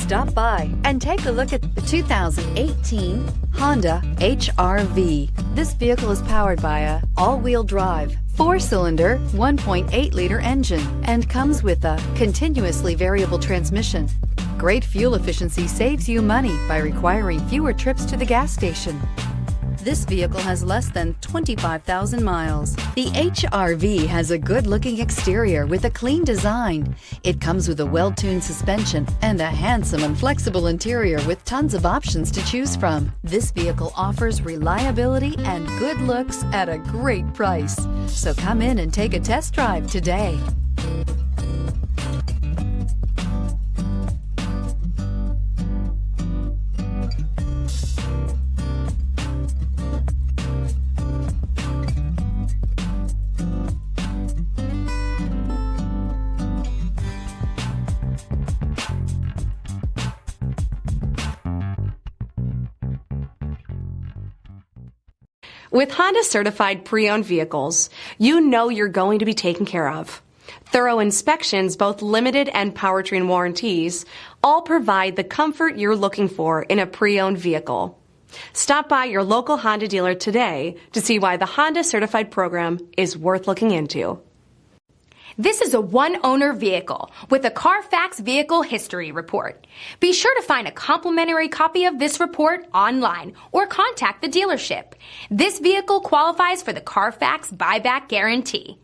Stop by and take a look at the 2018 Honda HR-V. This vehicle is powered by a all-wheel drive, 4-cylinder, 1.8-liter engine and comes with a continuously variable transmission. Great fuel efficiency saves you money by requiring fewer trips to the gas station. This vehicle has less than 25,000 miles. The HR-V has a good-looking exterior with a clean design. It comes with a well-tuned suspension and a handsome and flexible interior with tons of options to choose from. This vehicle offers reliability and good looks at a great price. So come in and take a test drive today. With Honda certified pre-owned vehicles, you know you're going to be taken care of. Thorough inspections, both limited and powertrain warranties, all provide the comfort you're looking for in a pre-owned vehicle. Stop by your local Honda dealer today to see why the Honda certified program is worth looking into. This is a one-owner vehicle with a Carfax Vehicle History Report. Be sure to find a complimentary copy of this report online or contact the dealership. This vehicle qualifies for the Carfax Buyback Guarantee.